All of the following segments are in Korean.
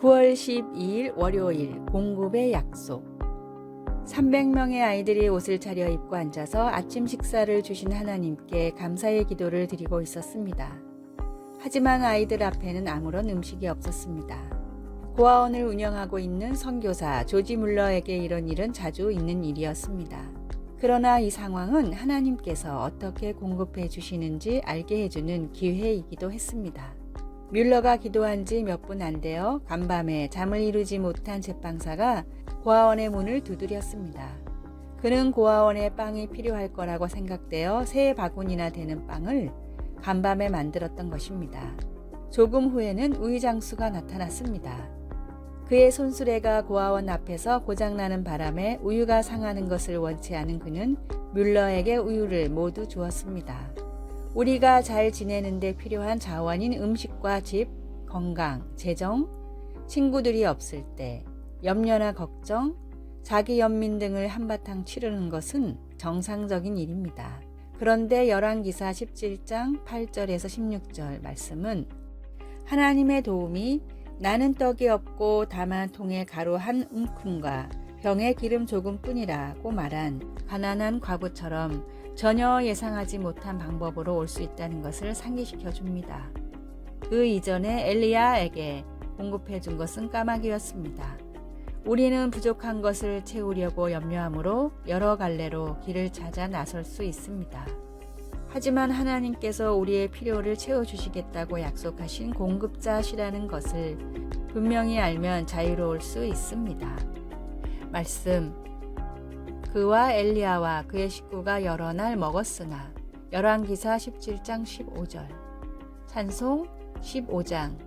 9월 12일 월요일 공급의 약속. 300명의 아이들이 옷을 차려입고 앉아서 아침 식사를 주신 하나님께 감사의 기도를 드리고 있었습니다. 하지만 아이들 앞에는 아무런 음식이 없었습니다. 고아원을 운영하고 있는 선교사 조지 물러에게 이런 일은 자주 있는 일이었습니다. 그러나 이 상황은 하나님께서 어떻게 공급해 주시는지 알게 해주는 기회이기도 했습니다. 뮬러가 기도한 지 몇 분 안 되어 간밤에 잠을 이루지 못한 제빵사가 고아원의 문을 두드렸습니다. 그는 고아원에 빵이 필요할 거라고 생각되어 3바구니나 되는 빵을 간밤에 만들었던 것입니다. 조금 후에는 우유장수가 나타났습니다. 그의 손수레가 고아원 앞에서 고장나는 바람에 우유가 상하는 것을 원치 않은 그는 뮬러에게 우유를 모두 주었습니다. 우리가 잘 지내는 데 필요한 자원인 음식과 집, 건강, 재정, 친구들이 없을 때, 염려나 걱정, 자기 연민 등을 한바탕 치르는 것은 정상적인 일입니다. 그런데 열왕기사 17장 8절에서 16절 말씀은 하나님의 도움이 나는 떡이 없고 다만 통에 가루 한 움큼과 병에 기름 조금뿐이라고 말한 가난한 과부처럼 전혀 예상하지 못한 방법으로 올 수 있다는 것을 상기시켜 줍니다. 그 이전에 엘리야에게 공급해 준 것은 까마귀였습니다. 우리는 부족한 것을 채우려고 염려하므로 여러 갈래로 길을 찾아 나설 수 있습니다. 하지만 하나님께서 우리의 필요를 채워주시겠다고 약속하신 공급자시라는 것을 분명히 알면 자유로울 수 있습니다. 말씀. 그와 엘리야와 그의 식구가 여러 날 먹었으나 열왕기사 17장 15절. 찬송 15장.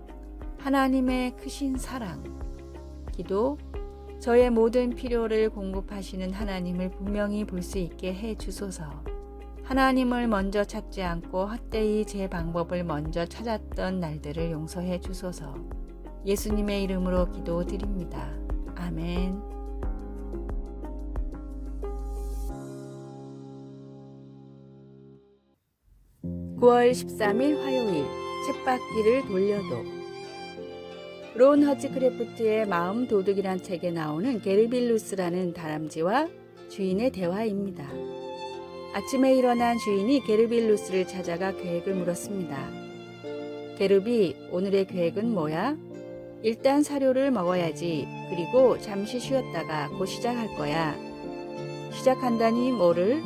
하나님의 크신 사랑. 기도. 저의 모든 필요를 공급하시는 하나님을 분명히 볼 수 있게 해 주소서. 하나님을 먼저 찾지 않고 헛되이 제 방법을 먼저 찾았던 날들을 용서해 주소서. 예수님의 이름으로 기도드립니다. 아멘. 9월 13일 화요일 쳇바퀴를 돌려도. 론 허치크래프트의 마음 도둑이란 책에 나오는 게르빌루스라는 다람쥐와 주인의 대화입니다. 아침에 일어난 주인이 게르빌루스를 찾아가 계획을 물었습니다. 게르비, 오늘의 계획은 뭐야? 일단 사료를 먹어야지. 그리고 잠시 쉬었다가 곧 시작할 거야. 시작한다니 뭐를?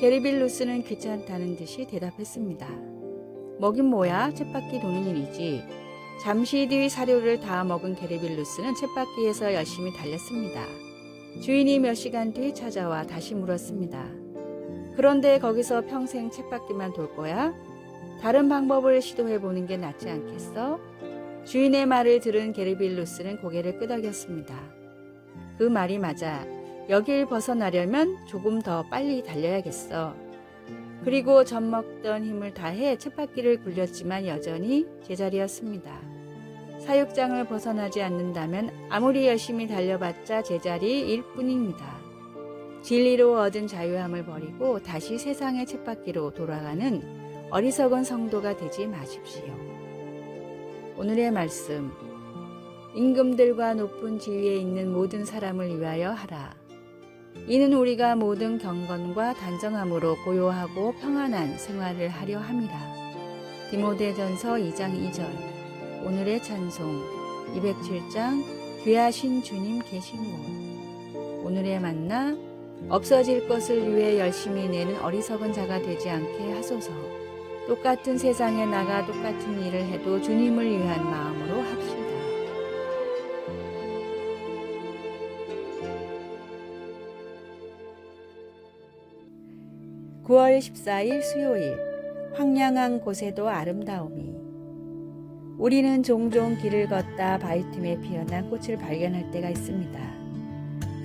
게르빌루스는 귀찮다는 듯이 대답했습니다. 먹긴 뭐야? 쳇바퀴 도는 일이지. 잠시 뒤 사료를 다 먹은 게르빌루스는 쳇바퀴에서 열심히 달렸습니다. 주인이 몇 시간 뒤 찾아와 다시 물었습니다. 그런데 거기서 평생 쳇바퀴만 돌 거야? 다른 방법을 시도해 보는 게 낫지 않겠어? 주인의 말을 들은 게르빌루스는 고개를 끄덕였습니다. 그 말이 맞아. 여길 벗어나려면 조금 더 빨리 달려야겠어. 그리고 젖먹던 힘을 다해 쳇바퀴를 굴렸지만 여전히 제자리였습니다. 사육장을 벗어나지 않는다면 아무리 열심히 달려봤자 제자리일 뿐입니다. 진리로 얻은 자유함을 버리고 다시 세상의 쳇바퀴로 돌아가는 어리석은 성도가 되지 마십시오. 오늘의 말씀. 임금들과 높은 지위에 있는 모든 사람을 위하여 하라. 이는 우리가 모든 경건과 단정함으로 고요하고 평안한 생활을 하려 함이라. 디모데전서 2장 2절. 오늘의 찬송 207장 귀하신 주님 계신 곳. 오늘의 만나. 없어질 것을 위해 열심히 내는 어리석은 자가 되지 않게 하소서. 똑같은 세상에 나가 똑같은 일을 해도 주님을 위한 마음으로 합시다. 9월 14일 수요일 황량한 곳에도 아름다움이. 우리는 종종 길을 걷다 바위 틈에 피어난 꽃을 발견할 때가 있습니다.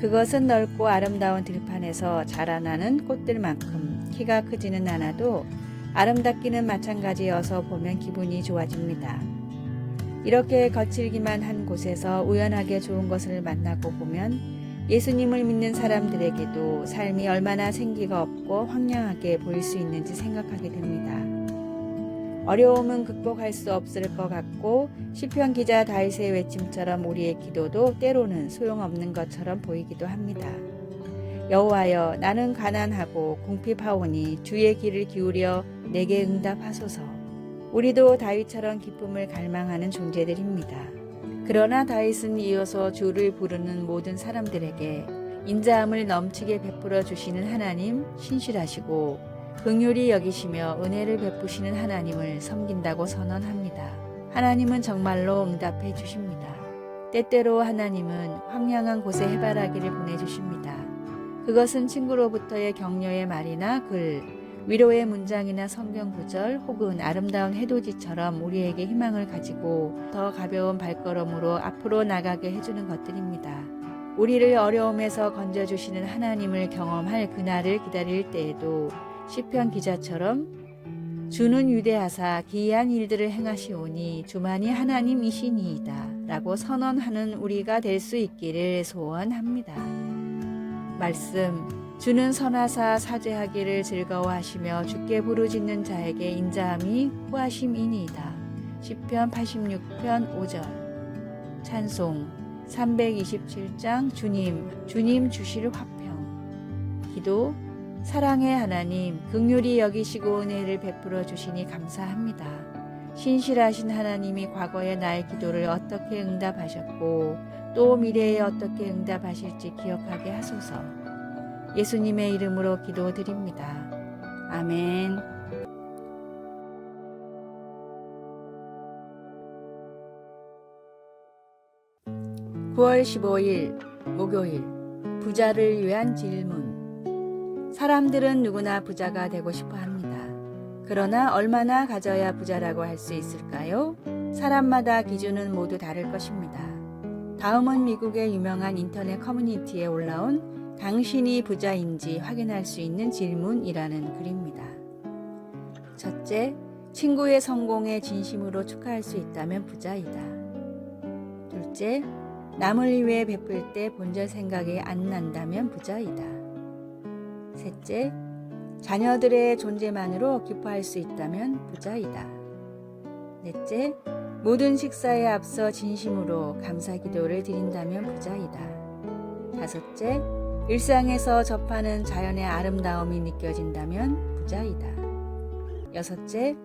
그것은 넓고 아름다운 들판에서 자라나는 꽃들만큼 키가 크지는 않아도 아름답기는 마찬가지여서 보면 기분이 좋아집니다. 이렇게 거칠기만 한 곳에서 우연하게 좋은 것을 만나고 보면 예수님을 믿는 사람들에게도 삶이 얼마나 생기가 없고 황량하게 보일 수 있는지 생각하게 됩니다. 어려움은 극복할 수 없을 것 같고 시편 기자 다윗의 외침처럼 우리의 기도도 때로는 소용없는 것처럼 보이기도 합니다. 여호와여, 나는 가난하고 궁핍하오니 주의 귀를 기울여 내게 응답하소서. 우리도 다윗처럼 기쁨을 갈망하는 존재들입니다. 그러나 다윗은 이어서 주를 부르는 모든 사람들에게 인자함을 넘치게 베풀어 주시는 하나님, 신실하시고 긍휼히 여기시며 은혜를 베푸시는 하나님을 섬긴다고 선언합니다. 하나님은 정말로 응답해 주십니다. 때때로 하나님은 황량한 곳에 해바라기를 보내주십니다. 그것은 친구로부터의 격려의 말이나 글, 위로의 문장이나 성경 구절 혹은 아름다운 해돋이처럼 우리에게 희망을 가지고 더 가벼운 발걸음으로 앞으로 나가게 해주는 것들입니다. 우리를 어려움에서 건져주시는 하나님을 경험할 그날을 기다릴 때에도 시편 기자처럼 주는 위대하사 기이한 일들을 행하시오니 주만이 하나님이시니이다 라고 선언하는 우리가 될 수 있기를 소원합니다. 말씀, 주는 선하사 사죄하기를 즐거워하시며 주께 부르짖는 자에게 인자함이 후하심이니이다. 시편 86편 5절. 찬송 327장 주님 주실 화평. 기도, 사랑의 하나님, 긍휼히 여기시고 은혜를 베풀어 주시니 감사합니다. 신실하신 하나님이 과거의 나의 기도를 어떻게 응답하셨고 또 미래에 어떻게 응답하실지 기억하게 하소서. 예수님의 이름으로 기도드립니다. 아멘. 9월 15일 목요일, 부자를 위한 질문. 사람들은 누구나 부자가 되고 싶어 합니다. 그러나 얼마나 가져야 부자라고 할 수 있을까요? 사람마다 기준은 모두 다를 것입니다. 다음은 미국의 유명한 인터넷 커뮤니티에 올라온 당신이 부자인지 확인할 수 있는 질문이라는 글입니다. 첫째, 친구의 성공에 진심으로 축하할 수 있다면 부자이다. 둘째, 남을 위해 베풀 때 본전 생각이 안 난다면 부자이다. 셋째, 자녀들의 존재만으로 기뻐할 수 있다면 부자이다. 넷째, 모든 식사에 앞서 진심으로 감사 기도를 드린다면 부자이다. 다섯째, 일상에서 접하는 자연의 아름다움이 느껴진다면 부자이다. 여섯째,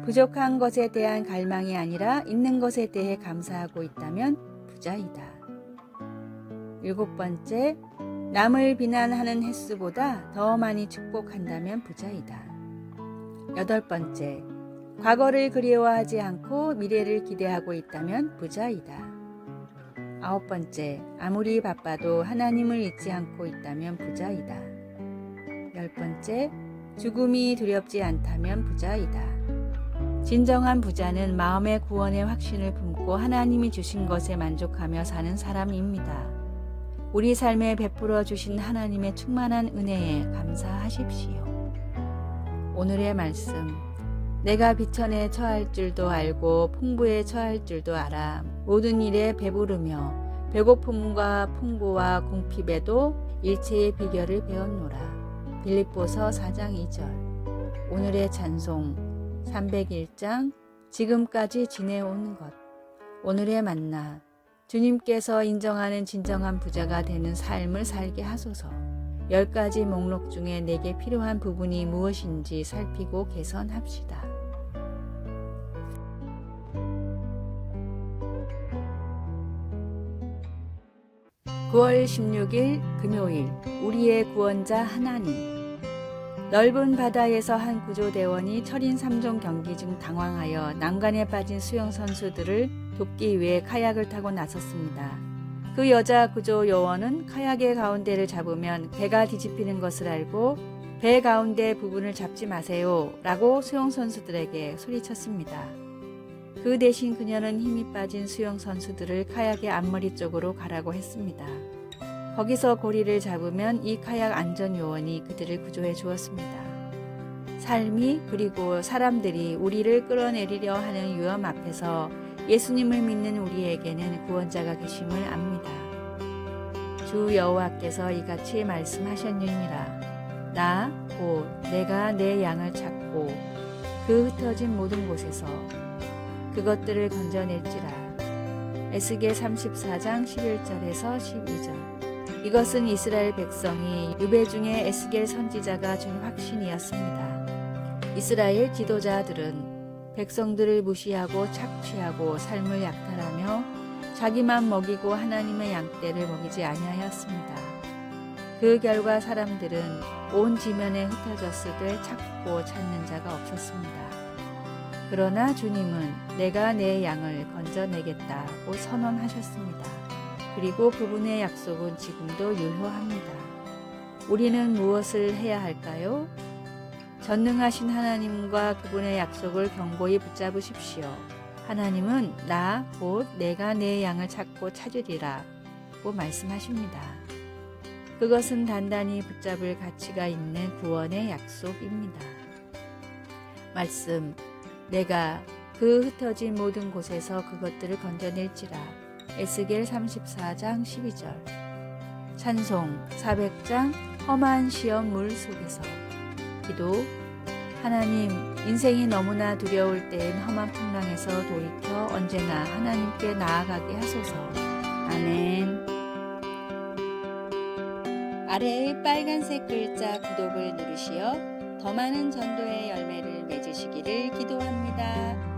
부족한 것에 대한 갈망이 아니라 있는 것에 대해 감사하고 있다면 부자이다. 일곱 번째, 남을 비난하는 횟수보다 더 많이 축복한다면 부자이다. 여덟 번째, 과거를 그리워하지 않고 미래를 기대하고 있다면 부자이다. 아홉 번째, 아무리 바빠도 하나님을 잊지 않고 있다면 부자이다. 열 번째, 죽음이 두렵지 않다면 부자이다. 진정한 부자는 마음의 구원의 확신을 품고 하나님이 주신 것에 만족하며 사는 사람입니다. 우리 삶에 베풀어 주신 하나님의 충만한 은혜에 감사하십시오. 오늘의 말씀. 내가 비천에 처할 줄도 알고 풍부에 처할 줄도 알아. 모든 일에 배부르며 배고픔과 풍부와 궁핍에도 일체의 비결을 배웠노라. 빌립보서 4장 2절. 오늘의 찬송 301장 지금까지 지내온 것. 오늘의 만나. 주님께서 인정하는 진정한 부자가 되는 삶을 살게 하소서. 10가지 목록 중에 내게 필요한 부분이 무엇인지 살피고 개선합시다. (9월 16일) 금요일, 우리의 구원자 하나님. 넓은 바다에서 한 구조대원이 철인 3종 경기 중 당황하여 난관에 빠진 수영 선수들을 돕기 위해 카약을 타고 나섰습니다. 그 여자 구조 요원은 카약의 가운데를 잡으면 배가 뒤집히는 것을 알고 배 가운데 부분을 잡지 마세요 라고 수영 선수들에게 소리쳤습니다. 그 대신 그녀는 힘이 빠진 수영 선수들을 카약의 앞머리 쪽으로 가라고 했습니다. 거기서 고리를 잡으면 이 카약 안전 요원이 그들을 구조해 주었습니다. 삶이 그리고 사람들이 우리를 끌어내리려 하는 위험 앞에서 예수님을 믿는 우리에게는 구원자가 계심을 압니다. 주 여호와께서 이같이 말씀하셨느니라. 나 곧 내가 내 양을 찾고 그 흩어진 모든 곳에서 그것들을 건져낼지라. 에스겔 34장 11절에서 12절. 이것은 이스라엘 백성이 유배 중에 에스겔 선지자가 준 확신이었습니다. 이스라엘 지도자들은 백성들을 무시하고 착취하고 삶을 약탈하며 자기만 먹이고 하나님의 양떼를 먹이지 아니하였습니다. 그 결과 사람들은 온 지면에 흩어졌으되 찾고 찾는 자가 없었습니다. 그러나 주님은 내가 내 양을 건져내겠다고 선언하셨습니다. 그리고 그분의 약속은 지금도 유효합니다. 우리는 무엇을 해야 할까요? 전능하신 하나님과 그분의 약속을 견고히 붙잡으십시오. 하나님은 나 곧 내가 내 양을 찾고 찾으리라 고 말씀하십니다. 그것은 단단히 붙잡을 가치가 있는 구원의 약속입니다. 말씀, 내가 그 흩어진 모든 곳에서 그것들을 건져낼지라. 에스겔 34장 12절. 찬송 400장 험한 시험 물 속에서. 기도, 하나님, 인생이 너무나 두려울 때엔 험한 풍랑에서 돌이켜 언제나 하나님께 나아가게 하소서. 아멘. 아래의 빨간색 글자 구독을 누르시어 더 많은 전도의 열매를 맺으시기를 기도합니다.